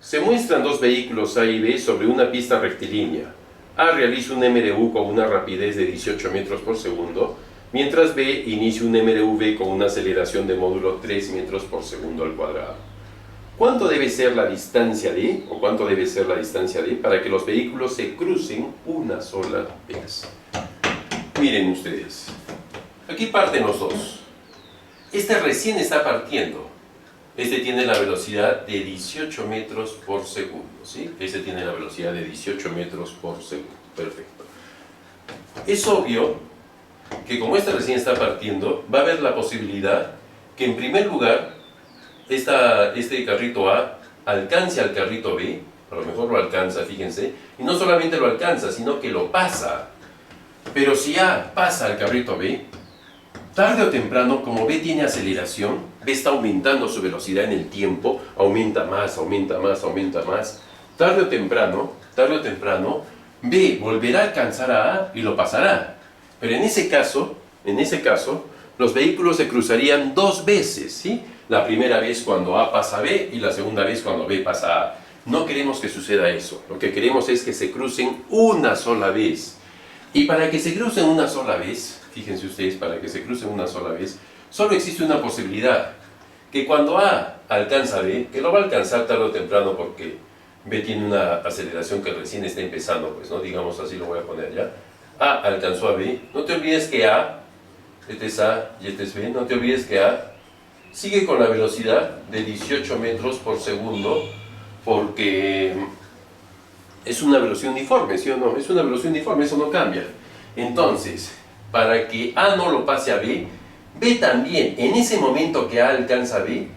Se muestran dos vehículos A y B sobre una pista rectilínea. A realiza un MRU con una rapidez de 18 metros por segundo, mientras B inicia un MRV con una aceleración de módulo 3 metros por segundo al cuadrado. ¿Cuánto debe ser la distancia D, o cuánto debe ser la distancia D, para que los vehículos se crucen una sola vez? Miren ustedes, aquí parten los dos. Este recién está partiendo. Este tiene la velocidad de 18 metros por segundo, ¿sí? Este tiene la velocidad de 18 metros por segundo. Perfecto. Es obvio que como este recién está partiendo, va a haber la posibilidad que en primer lugar este carrito A alcance al carrito B, a lo mejor lo alcanza, fíjense, y no solamente lo alcanza, sino que lo pasa. Pero si A pasa al carrito B, tarde o temprano, como B tiene aceleración, B está aumentando su velocidad en el tiempo, aumenta más, aumenta más, aumenta más. Tarde o temprano, B volverá a alcanzar a A y lo pasará. Pero en ese caso, los vehículos se cruzarían dos veces, ¿sí? La primera vez cuando A pasa a B y la segunda vez cuando B pasa a A. No queremos que suceda eso. Lo que queremos es que se crucen una sola vez. Y para que se crucen una sola vez, fíjense ustedes, para que se crucen una sola vez, solo existe una posibilidad. Que cuando A alcanza a B, que lo va a alcanzar tarde o temprano porque B tiene una aceleración que recién está empezando, pues, ¿no? Digamos así, lo voy a poner ya. A alcanzó a B. No te olvides que A, este es A y este es B, no te olvides que A sigue con la velocidad de 18 metros por segundo porque es una velocidad uniforme, ¿sí o no? Es una velocidad uniforme, eso no cambia. Entonces, para que A no lo pase a B, B también, en ese momento que A alcanza a B,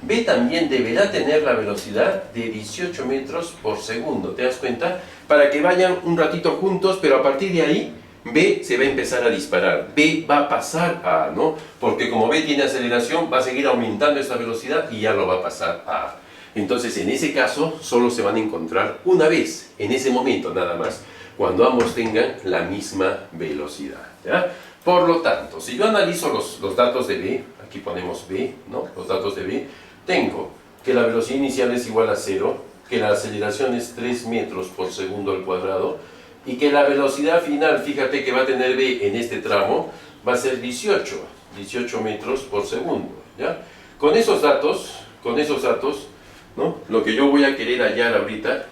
B también deberá tener la velocidad de 18 metros por segundo, ¿te das cuenta? Para que vayan un ratito juntos, pero a partir de ahí, B se va a empezar a disparar, B va a pasar a A, ¿no? Porque como B tiene aceleración, va a seguir aumentando esta velocidad y ya lo va a pasar a A. Entonces, en ese caso, solo se van a encontrar una vez, en ese momento nada más, cuando ambos tengan la misma velocidad, ¿ya? Por lo tanto, si yo analizo los datos de B, aquí ponemos B, ¿no? Los datos de B, tengo que la velocidad inicial es igual a 0, que la aceleración es 3 metros por segundo al cuadrado, y que la velocidad final, fíjate que va a tener B en este tramo, va a ser 18 metros por segundo, ¿ya? Con esos datos, ¿no? Lo que yo voy a querer hallar ahorita,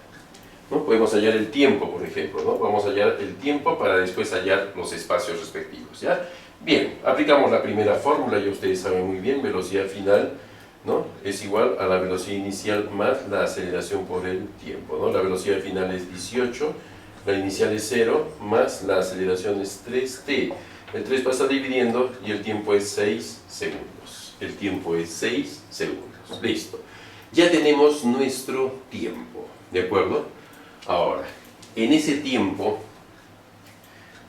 ¿no? Podemos hallar el tiempo, por ejemplo, ¿no? Vamos a hallar el tiempo para después hallar los espacios respectivos, ¿ya? Bien, aplicamos la primera fórmula, ya ustedes saben muy bien, velocidad final, ¿no? Es igual a la velocidad inicial más la aceleración por el tiempo, ¿no? La velocidad final es 18, la inicial es 0, más la aceleración es 3t. El 3 pasa dividiendo y el tiempo es 6 segundos. El tiempo es 6 segundos. Listo. Ya tenemos nuestro tiempo, ¿de acuerdo? Ahora, en ese tiempo,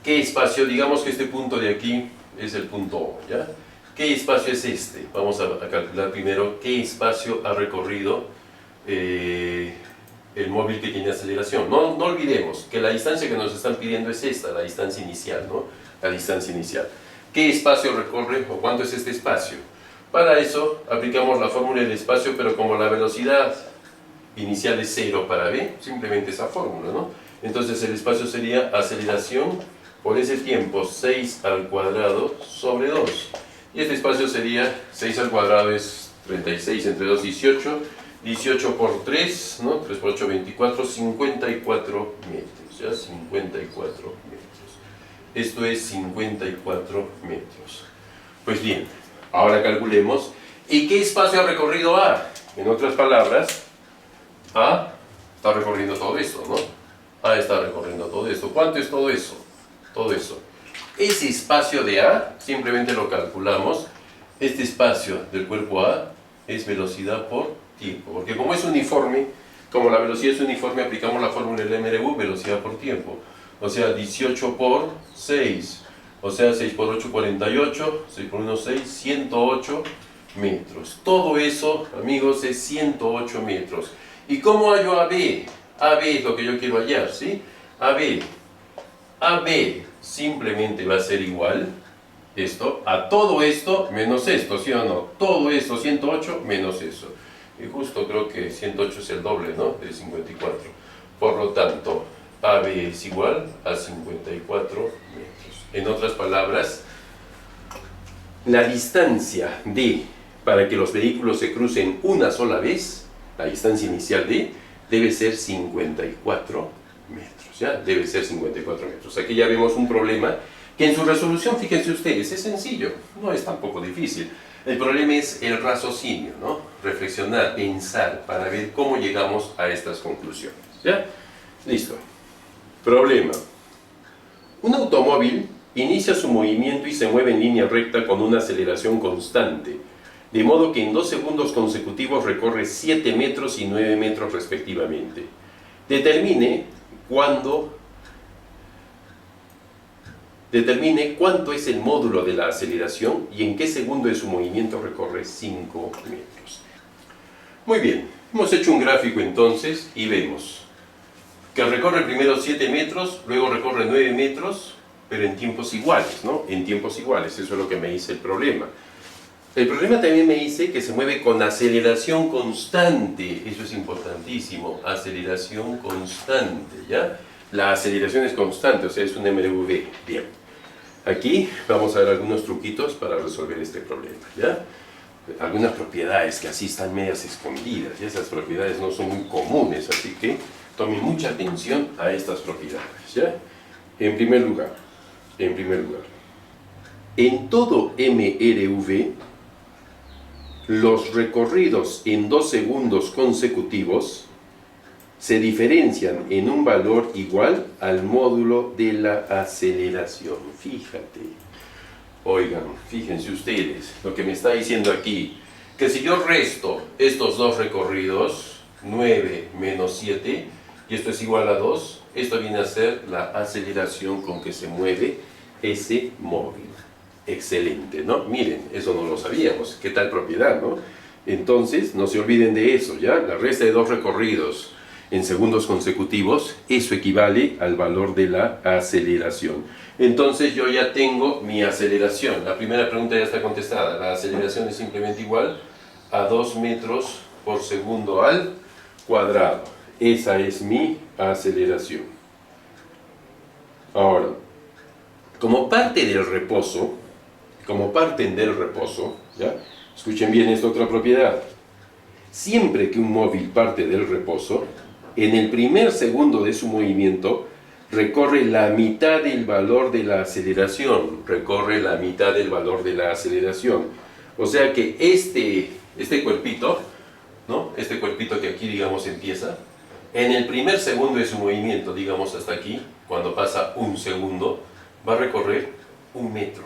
¿qué espacio? Digamos que este punto de aquí es el punto O, ¿ya? ¿Qué espacio es este? Vamos a calcular primero qué espacio ha recorrido el móvil que tiene aceleración. No olvidemos que la distancia que nos están pidiendo es esta, la distancia inicial, ¿no? La distancia inicial. ¿Qué espacio recorre o cuánto es este espacio? Para eso aplicamos la fórmula del espacio, pero como la velocidad inicial es 0 para B, simplemente esa fórmula, ¿no? Entonces el espacio sería aceleración por ese tiempo 6 al cuadrado sobre 2. Y este espacio sería 6 al cuadrado es 36, entre 2, 18. 18 por 3, ¿no? 3 por 8, 24, 54 metros, ¿ya? 54 metros. Esto es 54 metros. Pues bien, ahora calculemos, ¿y qué espacio ha recorrido A? En otras palabras, A está recorriendo todo esto, ¿no? A está recorriendo todo esto. ¿Cuánto es todo eso? Todo eso. Ese espacio de A, simplemente lo calculamos. Este espacio del cuerpo A es velocidad por tiempo, porque como es uniforme, como la velocidad es uniforme, aplicamos la fórmula del MRU, velocidad por tiempo. O sea, 18 por 6, o sea, 6 por 8, 48, 6 por 1, 6, 108 metros. Todo eso, amigos, es 108 metros. ¿Y cómo hallo a B? A B es lo que yo quiero hallar, ¿sí? A B simplemente va a ser igual esto a todo esto menos esto, ¿sí o no? Todo esto, 108 menos eso. y justo creo que 108 es el doble, ¿no?, de 54. Por lo tanto, AB es igual a 54 metros. En otras palabras, la distancia D para que los vehículos se crucen una sola vez, la distancia inicial D, debe ser 54 metros, ¿ya? Debe ser 54 metros. Aquí ya vemos un problema que en su resolución, fíjense ustedes, es sencillo, no es tampoco difícil. El problema es el raciocinio, ¿no? Reflexionar, pensar, para ver cómo llegamos a estas conclusiones, ¿ya? Listo. Problema. Un automóvil inicia su movimiento y se mueve en línea recta con una aceleración constante, de modo que en 2 segundos consecutivos recorre 7 metros y 9 metros respectivamente. Determine cuánto es el módulo de la aceleración y en qué segundo de su movimiento recorre 5 metros. Muy bien, hemos hecho un gráfico entonces y vemos que recorre primero 7 metros, luego recorre 9 metros, pero en tiempos iguales, ¿no? En tiempos iguales, eso es lo que me dice el problema. El problema también me dice que se mueve con aceleración constante, eso es importantísimo, aceleración constante, ¿ya? La aceleración es constante, o sea, es un MRV. Bien, aquí vamos a ver algunos truquitos para resolver este problema, ¿ya? Algunas propiedades que así están medias escondidas, y esas propiedades no son muy comunes, así que tomen mucha atención a estas propiedades, ¿ya? En primer lugar, en todo MRV, los recorridos en 2 segundos consecutivos se diferencian en un valor igual al módulo de la aceleración. Fíjate. Oigan, fíjense ustedes lo que me está diciendo aquí, que si yo resto estos dos recorridos, 9 menos 7, y esto es igual a 2, esto viene a ser la aceleración con que se mueve ese móvil. Excelente, ¿no? Miren, eso no lo sabíamos, qué tal propiedad, ¿no? Entonces, no se olviden de eso, ¿ya? La resta de 2 recorridos en segundos consecutivos, eso equivale al valor de la aceleración. Entonces yo ya tengo mi aceleración. La primera pregunta ya está contestada. La aceleración es simplemente igual a 2 metros por segundo al cuadrado. Esa es mi aceleración. Ahora, como parten del reposo, ¿ya? Escuchen bien esta otra propiedad. Siempre que un móvil parte del reposo, en el primer segundo de su movimiento, recorre la mitad del valor de la aceleración. O sea que este cuerpito, ¿no? Este cuerpito que aquí, digamos, empieza, en el primer segundo de su movimiento, digamos hasta aquí, cuando pasa un segundo, va a recorrer un metro,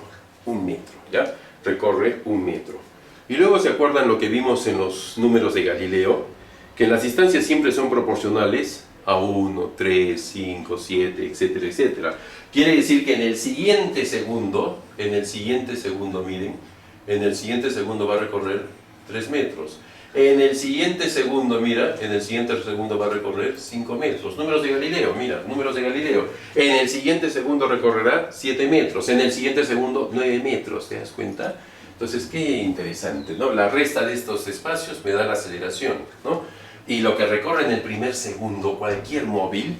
¿ya? Recorre 1 metro. Y luego se acuerdan lo que vimos en los números de Galileo, que las distancias siempre son proporcionales a 1, 3, 5, 7, etcétera, etcétera. Quiere decir que en el siguiente segundo, miren, en el siguiente segundo va a recorrer 3 metros. En el siguiente segundo, mira, en el siguiente segundo va a recorrer 5 metros. Números de Galileo, mira, números de Galileo. En el siguiente segundo recorrerá 7 metros. En el siguiente segundo, 9 metros, ¿te das cuenta? Entonces, qué interesante, ¿no? La resta de estos espacios me da la aceleración, ¿no? Y lo que recorre en el primer segundo, cualquier móvil,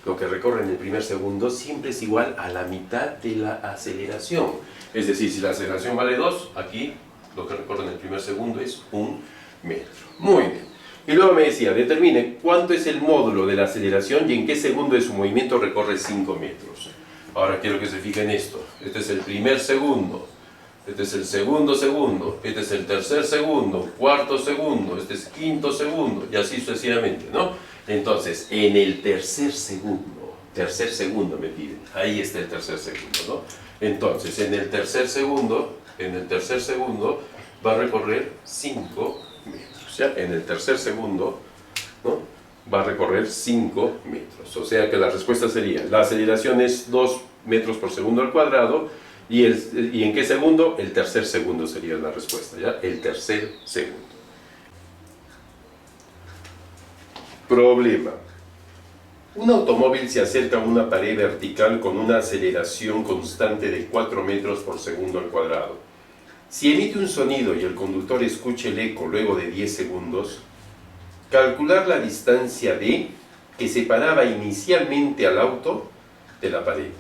lo que recorre en el primer segundo siempre es igual a la mitad de la aceleración. Es decir, si la aceleración vale 2, aquí lo que recorre en el primer segundo es 1 metro. Muy bien. Y luego me decía, determine cuánto es el módulo de la aceleración y en qué segundo de su movimiento recorre 5 metros. Ahora quiero que se fijen esto. Este es el primer segundo. Este es el segundo segundo, este es el tercer segundo, cuarto segundo, este es quinto segundo, y así sucesivamente, ¿no? Entonces, en el tercer segundo me piden, ahí está el tercer segundo, ¿no? Entonces, en el tercer segundo va a recorrer 5 metros, ¿ya? En el tercer segundo, ¿no? Va a recorrer 5 metros, o sea que la respuesta sería, la aceleración es 2 metros por segundo al cuadrado, ¿y en qué segundo? El tercer segundo sería la respuesta, ¿ya? El tercer segundo. Problema. Un automóvil se acerca a una pared vertical con una aceleración constante de 4 metros por segundo al cuadrado. Si emite un sonido y el conductor escucha el eco luego de 10 segundos, calcular la distancia D que separaba inicialmente al auto de la pared.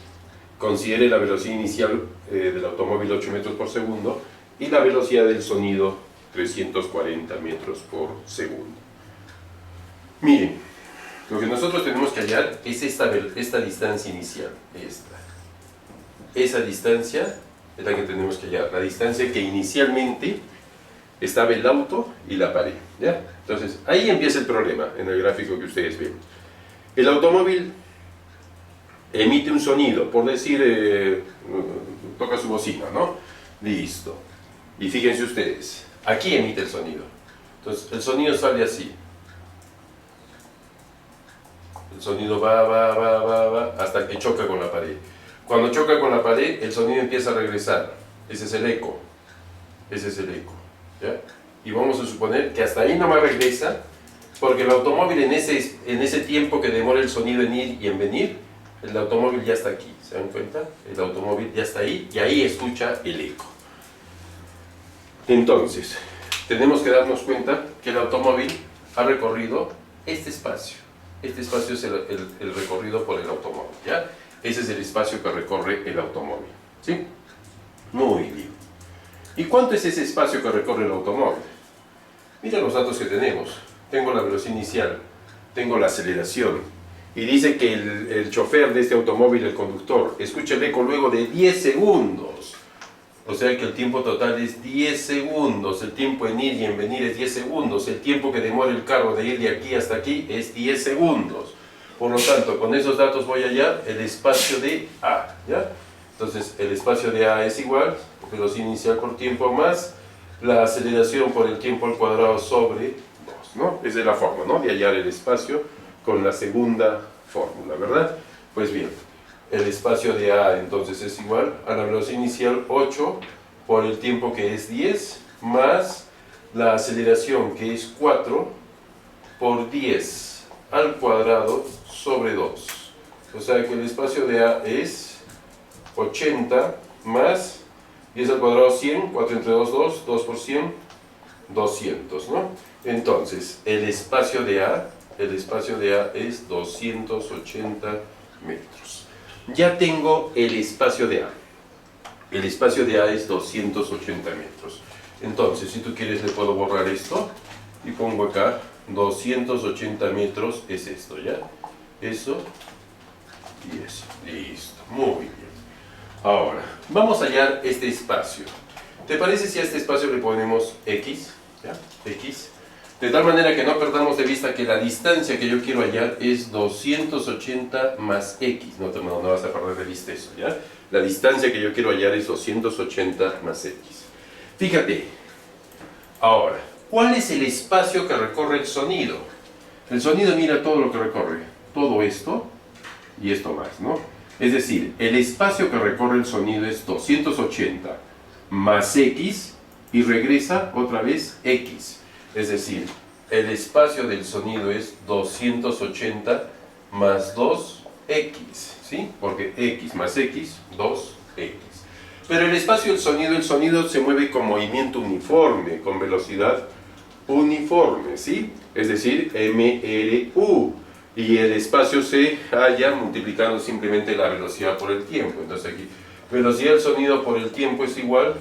Considere la velocidad inicial del automóvil 8 metros por segundo y la velocidad del sonido 340 metros por segundo. Miren, lo que nosotros tenemos que hallar es esta distancia inicial, esta. Esa distancia es la que tenemos que hallar, la distancia que inicialmente estaba el auto y la pared, ¿ya? Entonces, ahí empieza el problema en el gráfico que ustedes ven. El automóvil emite un sonido, por decir, toca su bocina, ¿no? Listo. Y fíjense ustedes, aquí emite el sonido. Entonces, el sonido sale así. El sonido va, hasta que choca con la pared. Cuando choca con la pared, el sonido empieza a regresar. Ese es el eco. Ese es el eco, ¿ya? Y vamos a suponer que hasta ahí nomás regresa, porque el automóvil en ese tiempo que demora el sonido en ir y en venir, el automóvil ya está aquí, ¿se dan cuenta? El automóvil ya está ahí y ahí escucha el eco. Entonces, tenemos que darnos cuenta que el automóvil ha recorrido este espacio. Este espacio es el recorrido por el automóvil, ¿ya? Ese es el espacio que recorre el automóvil, ¿sí? Muy bien. ¿Y cuánto es ese espacio que recorre el automóvil? Mira los datos que tenemos. Tengo la velocidad inicial, tengo la aceleración, y dice que el chofer de este automóvil, el conductor, escucha el eco luego de 10 segundos. O sea que el tiempo total es 10 segundos, el tiempo en ir y en venir es 10 segundos, el tiempo que demora el carro de ir de aquí hasta aquí es 10 segundos. Por lo tanto, con esos datos voy a hallar el espacio de A, ¿ya? Entonces, el espacio de A es igual, velocidad inicial por tiempo más la aceleración por el tiempo al cuadrado sobre 2, ¿no? Esa es la forma, ¿no?, de hallar el espacio con la segunda fórmula, ¿verdad? Pues bien, el espacio de A entonces es igual a la velocidad inicial 8 por el tiempo que es 10 más la aceleración que es 4 por 10 al cuadrado sobre 2. O sea que el espacio de A es 80 más 10 al cuadrado 100, 4 entre 2, 2, 2 por 100, 200, ¿no? Entonces, el espacio de A es 280 metros. Ya tengo el espacio de A. El espacio de A es 280 metros. Entonces, si tú quieres, le puedo borrar esto y pongo acá 280 metros es esto, ¿ya? Eso y eso. Listo. Muy bien. Ahora, vamos a hallar este espacio. ¿Te parece si a este espacio le ponemos X? ¿Ya? X. De tal manera que no perdamos de vista que la distancia que yo quiero hallar es 280 más X. No vas a perder de vista eso, ¿ya? La distancia que yo quiero hallar es 280 más X. Fíjate. Ahora, ¿cuál es el espacio que recorre el sonido? El sonido mira todo lo que recorre. Todo esto y esto más, ¿no? Es decir, el espacio que recorre el sonido es 280 más X y regresa otra vez X. Es decir, el espacio del sonido es 280 más 2X, ¿sí? Porque X más X, 2X. Pero el espacio del sonido, el sonido se mueve con movimiento uniforme, con velocidad uniforme, ¿sí? Es decir, MRU. Y el espacio se halla multiplicando simplemente la velocidad por el tiempo. Entonces aquí, velocidad del sonido por el tiempo es igual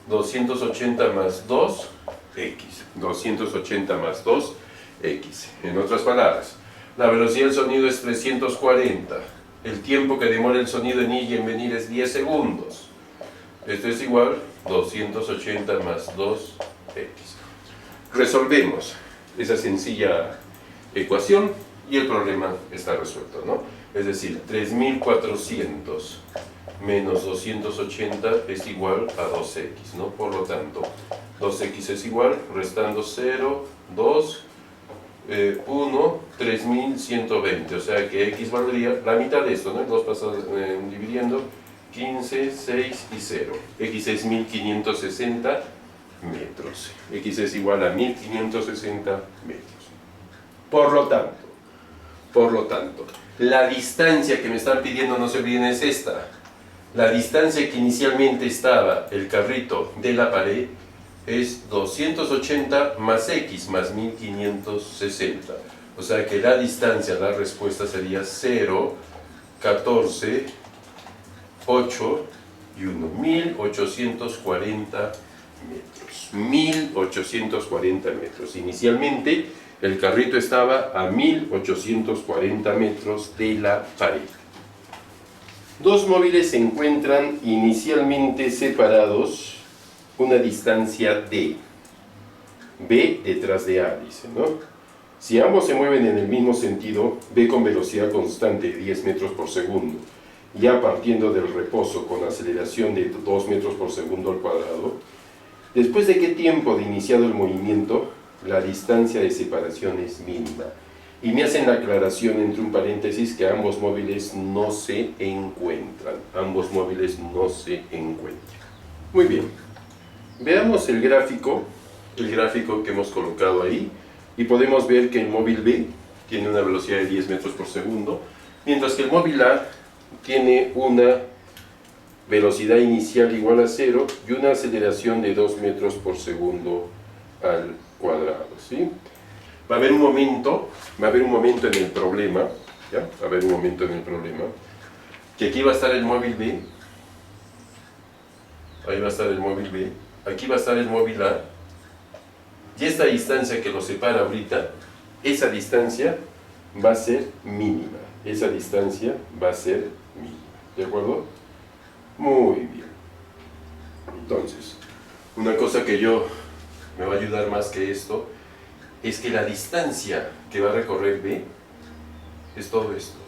280 más 2X. 280 más 2X. En otras palabras, la velocidad del sonido es 340. El tiempo que demora el sonido en ir y en venir es 10 segundos. Esto es igual 280 más 2X. Resolvemos esa sencilla ecuación y el problema está resuelto, ¿no? Es decir, 3400 menos 280 es igual a 2X, ¿no? Por lo tanto, 2X es igual, restando 0, 2, 1, 3120. O sea que X valdría la mitad de esto, ¿no? 2 pasados dividiendo, 15, 6 y 0. X es 1560 metros. X es igual a 1560 metros. Por lo tanto, la distancia que me están pidiendo, no se olviden, es esta. La distancia que inicialmente estaba el carrito de la pared es 280 más x más 1560. O sea que la distancia, la respuesta sería 0, 14, 8 y 1. 1840 metros. 1840 metros. Inicialmente el carrito estaba a 1840 metros de la pared. Dos móviles se encuentran inicialmente separados una distancia d. B detrás de A, dice, ¿no? Si ambos se mueven en el mismo sentido, B con velocidad constante de 10 metros por segundo, ya partiendo del reposo con aceleración de 2 metros por segundo al cuadrado, ¿después de qué tiempo de iniciado el movimiento la distancia de separación es mínima? Y me hacen la aclaración entre un paréntesis que ambos móviles no se encuentran. Ambos móviles no se encuentran. Muy bien. Veamos el gráfico que hemos colocado ahí. Y podemos ver que el móvil B tiene una velocidad de 10 metros por segundo, mientras que el móvil A tiene una velocidad inicial igual a 0 y una aceleración de 2 metros por segundo al cuadrado, ¿sí? Va a haber un momento en el problema, ¿ya? Va a haber un momento en el problema, que aquí va a estar el móvil B, ahí va a estar el móvil B, aquí va a estar el móvil A, y esta distancia que lo separa ahorita, esa distancia va a ser mínima, esa distancia va a ser mínima, ¿de acuerdo? Muy bien. Entonces, una cosa que me va a ayudar más que esto, es que la distancia que va a recorrer B es todo esto.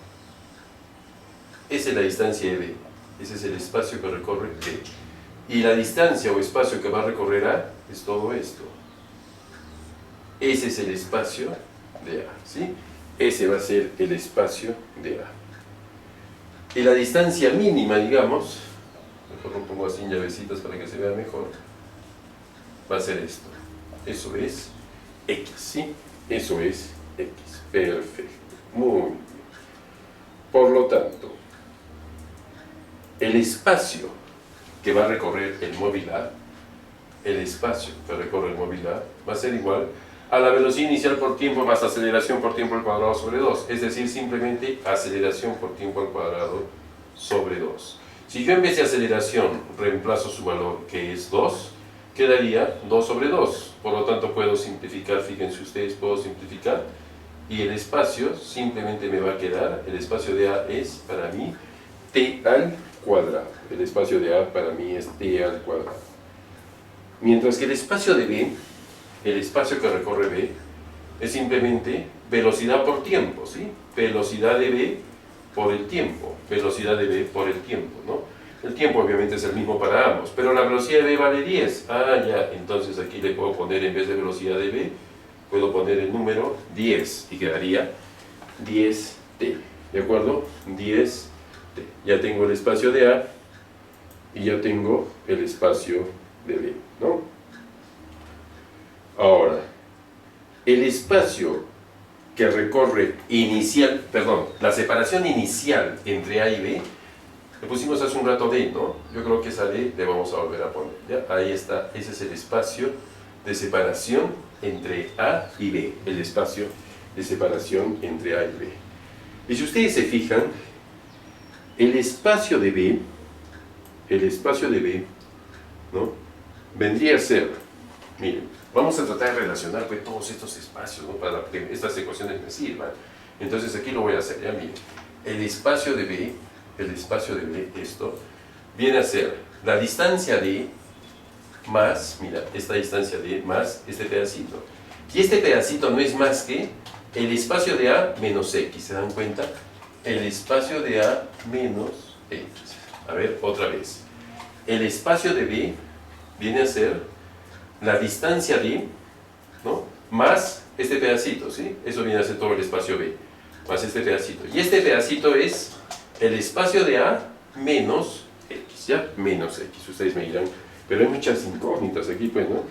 Esa es la distancia de B, ese es el espacio que recorre B. Y la distancia o espacio que va a recorrer A es todo esto. Ese es el espacio de A, ¿sí? Ese va a ser el espacio de A. Y la distancia mínima, digamos, mejor lo pongo así en llavecitas para que se vea mejor, va a ser esto. Eso es X, ¿sí? Eso es X. Perfecto. Muy bien. Por lo tanto, el espacio que va a recorrer el móvil A, va a ser igual a la velocidad inicial por tiempo más aceleración por tiempo al cuadrado sobre 2. Es decir, simplemente aceleración por tiempo al cuadrado sobre 2. Si yo en vez de aceleración reemplazo su valor, que es 2, quedaría 2 sobre 2. Por lo tanto puedo simplificar, fíjense ustedes, puedo simplificar. Y el espacio simplemente me va a quedar, el espacio de A es para mí t al cuadrado. El espacio de A para mí es t al cuadrado. Mientras que el espacio de B, el espacio que recorre B, es simplemente velocidad por tiempo, ¿sí? Velocidad de B por el tiempo, velocidad de B por el tiempo, ¿no? El tiempo obviamente es el mismo para ambos, pero la velocidad de B vale 10. Ah, ya, entonces aquí le puedo poner en vez de velocidad de B, puedo poner el número 10 y quedaría 10t, ¿de acuerdo? 10t. Ya tengo el espacio de A y ya tengo el espacio de B, ¿no? Ahora, el espacio que recorre la separación inicial entre A y B, le pusimos hace un rato D, ¿no? Yo creo que esa D le vamos a volver a poner, ¿ya? Ahí está, ese es el espacio de separación entre A y B, el espacio de separación entre A y B. Y si ustedes se fijan, el espacio de B, ¿no? Vendría a ser, miren, vamos a tratar de relacionar pues, todos estos espacios, ¿no? Para que estas ecuaciones me sirvan. Entonces aquí lo voy a hacer, ya miren. El espacio de B, esto, viene a ser la distancia D más, mira, esta distancia D más este pedacito. Y este pedacito no es más que el espacio de A menos X, ¿se dan cuenta? El espacio de A menos X. A ver, otra vez. El espacio de B viene a ser la distancia D, ¿no? Más este pedacito, ¿sí? Eso viene a ser todo el espacio B, más este pedacito. Y este pedacito es el espacio de A menos X, ¿ya? Menos X, ustedes me dirán, pero hay muchas incógnitas aquí, pues, ¿no?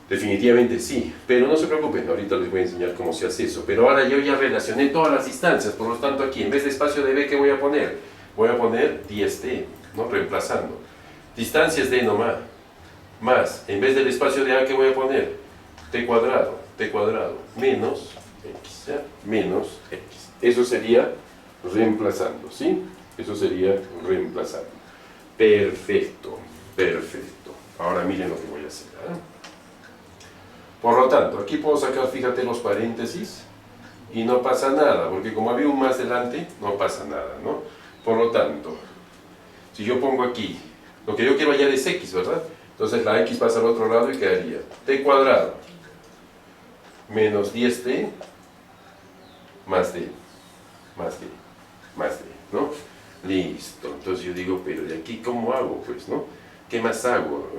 Definitivamente sí, pero no se preocupen, ahorita les voy a enseñar cómo se hace eso. Pero ahora yo ya relacioné todas las distancias, por lo tanto aquí, en vez de espacio de B, ¿qué voy a poner? Voy a poner 10t, ¿no? Reemplazando. Distancia es D nomás. más, en vez del espacio de A, ¿qué voy a poner? T cuadrado, menos X, ¿ya? Menos X. Eso sería reemplazando, ¿sí? Eso sería reemplazando. Perfecto, perfecto. Ahora miren lo que voy a hacer, ¿eh? Por lo tanto, aquí puedo sacar, fíjate, los paréntesis y no pasa nada, porque como había un más delante, no pasa nada, ¿no? Por lo tanto, si yo pongo aquí, lo que yo quiero hallar es X, ¿verdad? Entonces la X pasa al otro lado y quedaría T cuadrado menos 10T más D, más D, más D, ¿no? Listo. Entonces yo digo, pero de aquí, ¿cómo hago? Pues, ¿no? ¿Qué más hago?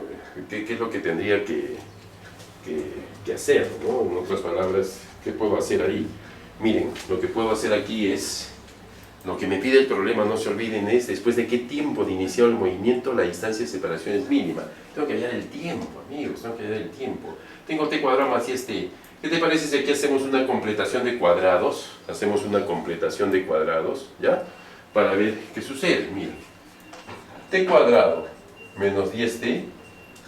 ¿Qué es lo que tendría que hacer, ¿no? En otras palabras, ¿qué puedo hacer ahí? Miren, lo que puedo hacer aquí es, lo que me pide el problema, no se olviden, es después de qué tiempo de iniciado el movimiento la distancia de separación es mínima. Tengo que hallar el tiempo, amigos, tengo que hallar el tiempo. Tengo T cuadrado más 10T. ¿Qué te parece si aquí hacemos una completación de cuadrados? Hacemos una completación de cuadrados, ¿ya? Para ver qué sucede. Miren, T cuadrado menos 10T.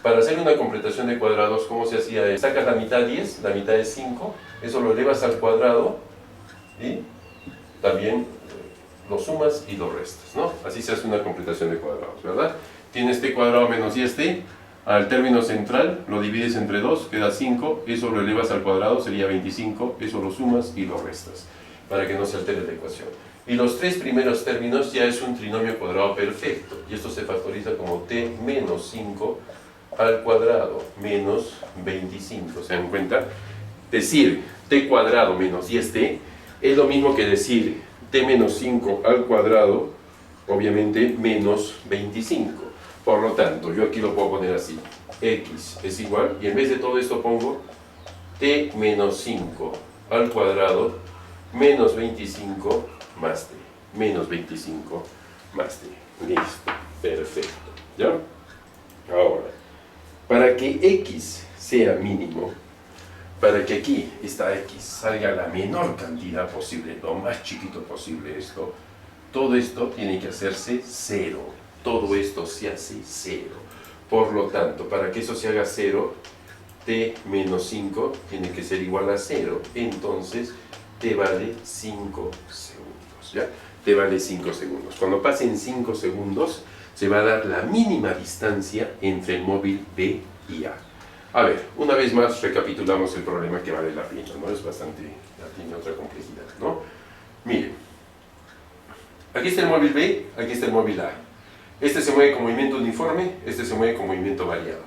Para hacer una completación de cuadrados, ¿cómo se hacía? Sacas la mitad 10, la mitad es 5, eso lo elevas al cuadrado y también lo sumas y lo restas, ¿no? Así se hace una completación de cuadrados, ¿verdad? Tienes T cuadrado menos 10T, al término central lo divides entre 2, queda 5, eso lo elevas al cuadrado, sería 25, eso lo sumas y lo restas, para que no se altere la ecuación. Y los tres primeros términos ya es un trinomio cuadrado perfecto, y esto se factoriza como T menos 5 al cuadrado menos 25, ¿se dan cuenta? Decir T cuadrado menos 10T es lo mismo que decir T menos 5 al cuadrado, obviamente menos 25. Por lo tanto, yo aquí lo puedo poner así, X es igual, y en vez de todo esto pongo T menos 5 al cuadrado menos 25 más T, menos 25 más T. Listo, perfecto, ¿ya? Ahora, para que X sea mínimo, para que aquí esta X salga la menor cantidad posible, lo más chiquito posible esto, todo esto tiene que hacerse 0. Todo esto se hace 0. Por lo tanto, para que eso se haga 0, T menos 5 tiene que ser igual a 0. Entonces, T vale 5 segundos, ¿ya? T vale 5 segundos. Cuando pasen 5 segundos, se va a dar la mínima distancia entre el móvil B y A. A ver, una vez más recapitulamos el problema que vale la pena, ¿no? Es bastante, tiene otra complejidad, ¿no? Miren, aquí está el móvil B, aquí está el móvil A. Este se mueve con movimiento uniforme, este se mueve con movimiento variado.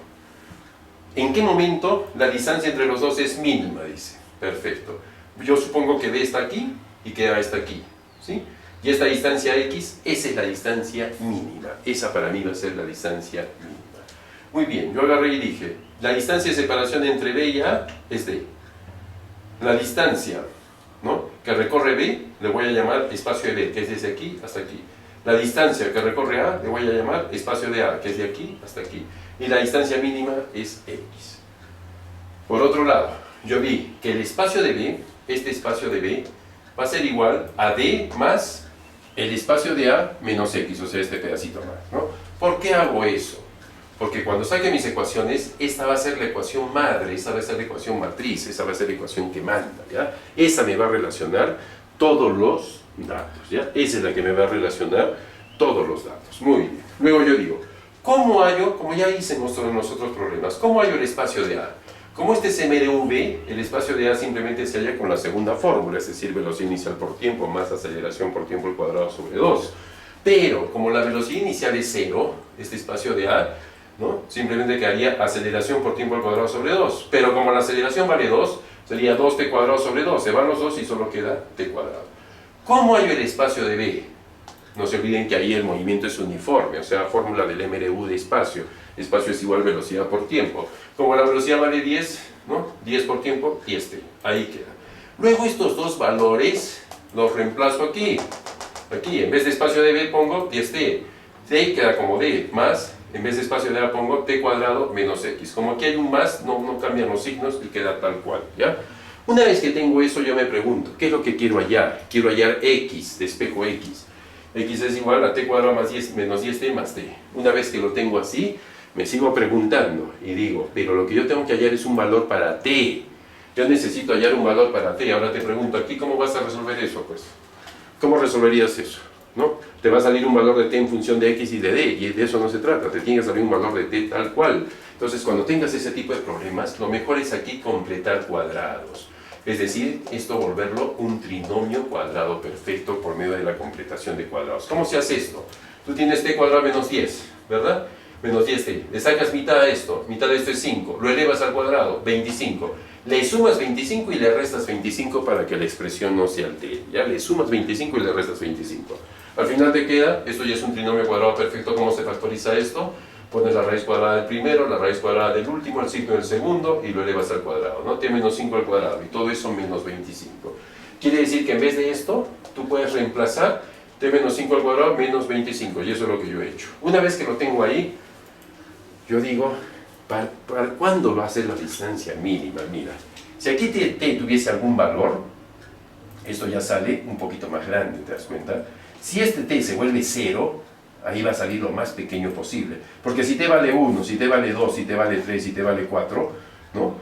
¿En qué momento la distancia entre los dos es mínima? Dice. Perfecto. Yo supongo que B está aquí y que A está aquí, ¿sí? Y esta distancia X, esa es la distancia mínima. Esa para mí va a ser la distancia mínima. Muy bien, yo agarré y dije, la distancia de separación entre B y A es D. La distancia, ¿no?, que recorre B, le voy a llamar espacio de B, que es desde aquí hasta aquí. La distancia que recorre A, le voy a llamar espacio de A, que es de aquí hasta aquí. Y la distancia mínima es X. Por otro lado, yo vi que el espacio de B, este espacio de B, va a ser igual a D más el espacio de A menos X, o sea, este pedacito más, ¿no? ¿Por qué hago eso? Porque cuando saque mis ecuaciones, esta va a ser la ecuación madre, esa va a ser la ecuación matriz, esa va a ser la ecuación que manda, ¿ya? Esa me va a relacionar todos los datos, ¿ya? Esa es la que me va a relacionar todos los datos. Muy bien. Luego yo digo, ¿cómo hallo? Como ya hice en los otros problemas, ¿cómo hallo el espacio de A? Como este es MDV, el espacio de A simplemente se halla con la segunda fórmula, es decir, velocidad inicial por tiempo más aceleración por tiempo al cuadrado sobre 2. Pero, como la velocidad inicial es 0, este espacio de A, ¿no?, simplemente quedaría aceleración por tiempo al cuadrado sobre 2. Pero como la aceleración vale 2, sería 2t cuadrado sobre 2. Se van los 2 y solo queda t cuadrado. ¿Cómo hallo el espacio de B? No se olviden que ahí el movimiento es uniforme, o sea, fórmula del MDU de espacio. Espacio es igual a velocidad por tiempo. Como la velocidad vale 10, ¿no?, 10 por tiempo, 10t. Ahí queda. Luego estos dos valores los reemplazo aquí. Aquí, en vez de espacio de B pongo 10t. T queda como D más, en vez de espacio de A pongo t cuadrado menos x. Como aquí hay un más, no cambian los signos y queda tal cual, ¿ya? Una vez que tengo eso, yo me pregunto, ¿qué es lo que quiero hallar? Quiero hallar x, despejo x. X es igual a t cuadrado más 10, menos 10t más t. Una vez que lo tengo así, Me sigo preguntando y digo, pero lo que yo tengo que hallar es un valor para t. Yo necesito hallar un valor para t. Ahora te pregunto aquí, ¿cómo vas a resolver eso? Pues, ¿cómo resolverías eso? ¿No? Te va a salir un valor de t en función de x y de d, y de eso no se trata, te tiene que salir un valor de t tal cual. Entonces, cuando tengas ese tipo de problemas, lo mejor es aquí completar cuadrados. Es decir, esto volverlo un trinomio cuadrado perfecto por medio de la completación de cuadrados. ¿Cómo se hace esto? Tú tienes t cuadrado menos 10, ¿verdad? Menos 10t. Le sacas mitad de esto es 5. Lo elevas al cuadrado, 25. Le sumas 25 y le restas 25 para que la expresión no se altere. ¿Ya? Le sumas 25 y le restas 25. Al final te queda, esto ya es un trinomio cuadrado perfecto. ¿Cómo se factoriza esto? Pones la raíz cuadrada del primero, la raíz cuadrada del último, el signo del segundo y lo elevas al cuadrado, ¿no? T menos 5 al cuadrado y todo eso menos 25. Quiere decir que en vez de esto, tú puedes reemplazar t menos 5 al cuadrado menos 25 y eso es lo que yo he hecho. Una vez que lo tengo ahí, yo digo, ¿para cuándo va a ser la distancia mínima? Mira, si aquí t tuviese algún valor, esto ya sale un poquito más grande, ¿te das cuenta? Si este t se vuelve 0, ahí va a salir lo más pequeño posible. Porque si t vale 1, si t vale 2, si t vale 3, si t vale 4, ¿no?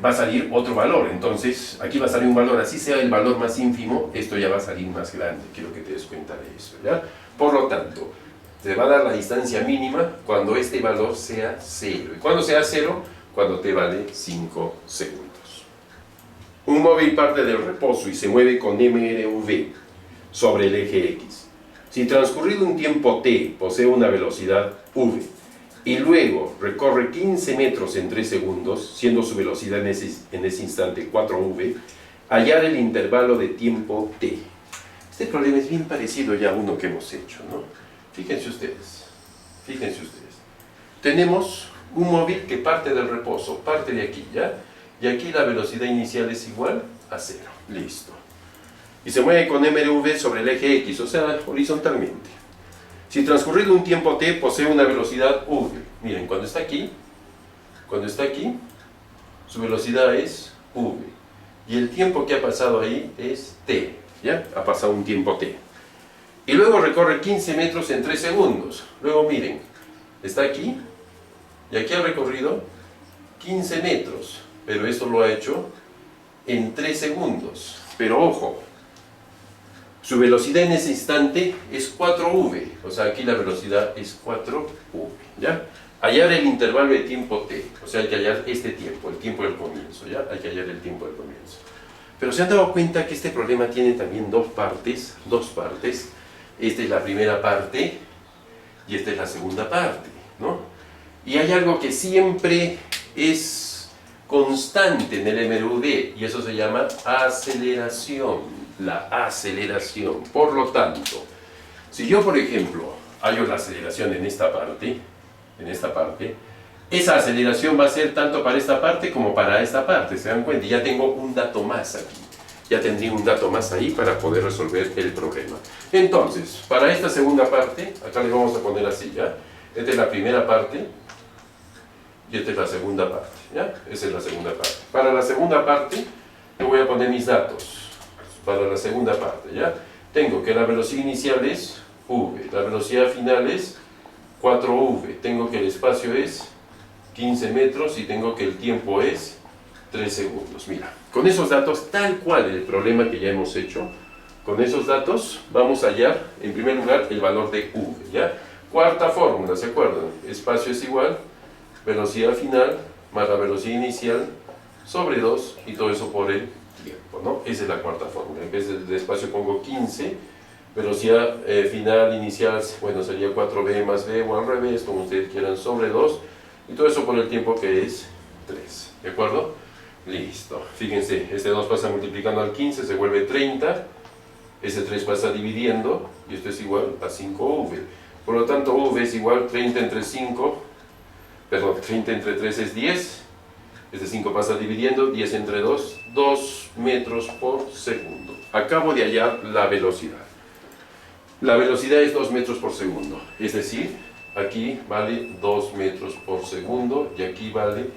Va a salir otro valor. Entonces, aquí va a salir un valor, así sea el valor más ínfimo, esto ya va a salir más grande. Quiero que te des cuenta de eso, ¿ya? Por lo tanto, te va a dar la distancia mínima cuando este valor sea 0. ¿Y cuándo sea 0? Cuando t vale 5 segundos. Un móvil parte del reposo y se mueve con MRV sobre el eje X. Si transcurrido un tiempo t posee una velocidad v y luego recorre 15 metros en 3 segundos, siendo su velocidad en ese instante 4v, hallar el intervalo de tiempo t. Este problema es bien parecido ya a uno que hemos hecho, ¿no? Fíjense ustedes. Tenemos un móvil que parte del reposo, parte de aquí, ¿ya? Y aquí la velocidad inicial es igual a 0. Listo. Y se mueve con MRV sobre el eje X, o sea, horizontalmente. Si transcurrido un tiempo t posee una velocidad v. Miren, cuando está aquí, su velocidad es v. Y el tiempo que ha pasado ahí es t, ¿ya? Ha pasado un tiempo t. Y luego recorre 15 metros en 3 segundos. Luego miren, está aquí, y aquí ha recorrido 15 metros. Pero esto lo ha hecho en 3 segundos. Pero ojo, su velocidad en ese instante es 4v, o sea, aquí la velocidad es 4v, ¿ya? Hallar el intervalo de tiempo t, o sea, hay que hallar este tiempo, el tiempo del comienzo, ¿ya? Hay que hallar el tiempo del comienzo. Pero se han dado cuenta que este problema tiene también dos partes. Esta es la primera parte y esta es la segunda parte, ¿no? Y hay algo que siempre es constante en el MRUD y eso se llama aceleración. La aceleración. Por lo tanto, si yo, por ejemplo, hallo la aceleración en esta parte, esa aceleración va a ser tanto para esta parte como para esta parte, ¿se dan cuenta? Y ya tengo un dato más aquí. Ya tendría un dato más ahí para poder resolver el problema. Entonces, para esta segunda parte, acá le vamos a poner así, ¿ya? Esta es la primera parte y esta es la segunda parte, ¿ya? Esa es la segunda parte. Para la segunda parte, yo voy a poner mis datos. Para la segunda parte, ¿ya? Tengo que la velocidad inicial es v, la velocidad final es 4v, tengo que el espacio es 15 metros y tengo que el tiempo es 3 segundos. Mira, con esos datos, tal cual el problema que ya hemos hecho, con esos datos vamos a hallar, en primer lugar, el valor de v, ¿ya? Cuarta fórmula, ¿se acuerdan? Espacio es igual, velocidad final más la velocidad inicial sobre 2 y todo eso por el tiempo, ¿no? Esa es la cuarta fórmula. En vez de espacio pongo 15, velocidad final, inicial, bueno, sería 4v más v o al revés, como ustedes quieran, sobre 2 y todo eso por el tiempo que es 3, ¿de acuerdo? Listo. Fíjense, este 2 pasa multiplicando al 15, se vuelve 30, ese 3 pasa dividiendo y esto es igual a 5v. Por lo tanto, v es igual 30 entre 3 es 10. Este 5 pasa dividiendo, 10 entre 2, 2 metros por segundo. Acabo de hallar la velocidad. La velocidad es 2 metros por segundo. Es decir, aquí vale 2 metros por segundo y aquí vale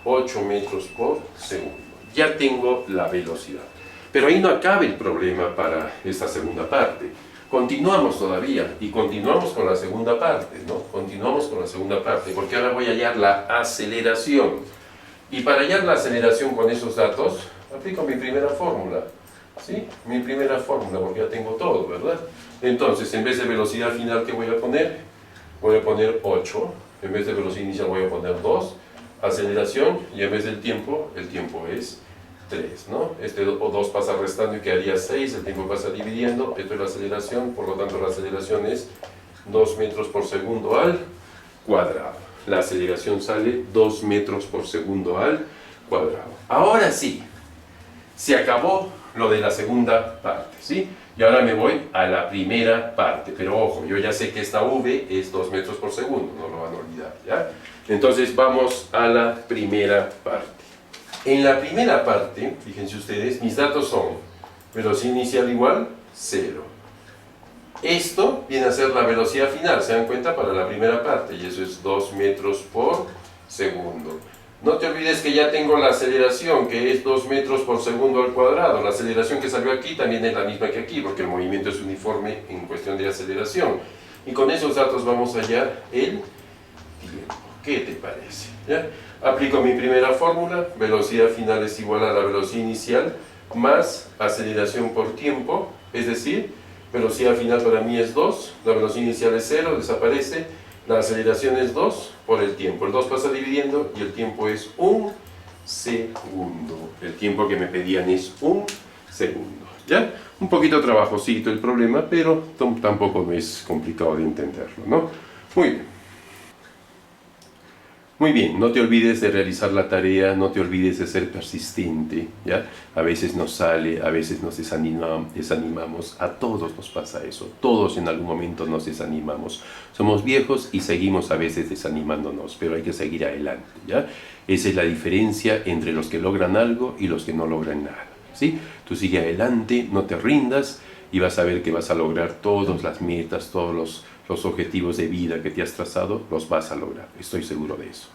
8 metros por segundo. Ya tengo la velocidad. Pero ahí no acaba el problema para esta segunda parte. Continuamos todavía y continuamos con la segunda parte, ¿no? Continuamos con la segunda parte porque ahora voy a hallar la aceleración. Y para hallar la aceleración con esos datos, aplico mi primera fórmula. ¿Sí? Mi primera fórmula, porque ya tengo todo, ¿verdad? Entonces, en vez de velocidad final, ¿qué voy a poner? Voy a poner 8. En vez de velocidad inicial voy a poner 2. Aceleración, y en vez del tiempo, el tiempo es 3, ¿no? Este 2 pasa restando y quedaría 6, el tiempo pasa dividiendo, esto es la aceleración, por lo tanto la aceleración es 2 metros por segundo al cuadrado. La aceleración sale 2 metros por segundo al cuadrado. Ahora sí, se acabó lo de la segunda parte, ¿sí? Y ahora me voy a la primera parte, pero ojo, yo ya sé que esta v es 2 metros por segundo, no lo van a olvidar, ¿ya? Entonces vamos a la primera parte. En la primera parte, fíjense ustedes, mis datos son velocidad inicial igual 0. Esto viene a ser la velocidad final, ¿se dan cuenta? Para la primera parte, y eso es 2 metros por segundo. No te olvides que ya tengo la aceleración, que es 2 metros por segundo al cuadrado. La aceleración que salió aquí también es la misma que aquí, porque el movimiento es uniforme en cuestión de aceleración. Y con esos datos vamos a hallar el tiempo. ¿Qué te parece? ¿Ya? Aplico mi primera fórmula, velocidad final es igual a la velocidad inicial, más aceleración por tiempo, es decir, velocidad final para mí es 2, la velocidad inicial es 0, desaparece, la aceleración es 2 por el tiempo. El 2 pasa dividiendo y el tiempo es 1 segundo. El tiempo que me pedían es 1 segundo. ¿Ya? Un poquito trabajosito el problema, pero tampoco es complicado de entenderlo, ¿no? Muy bien. Muy bien, no te olvides de realizar la tarea, no te olvides de ser persistente, ¿ya? A veces nos sale, a veces nos desanimamos, a todos nos pasa eso, todos en algún momento nos desanimamos. Somos viejos y seguimos a veces desanimándonos, pero hay que seguir adelante, ¿ya? Esa es la diferencia entre los que logran algo y los que no logran nada, ¿sí? Tú sigue adelante, no te rindas y vas a ver que vas a lograr todas las metas, todos los objetivos de vida que te has trazado, los vas a lograr, estoy seguro de eso.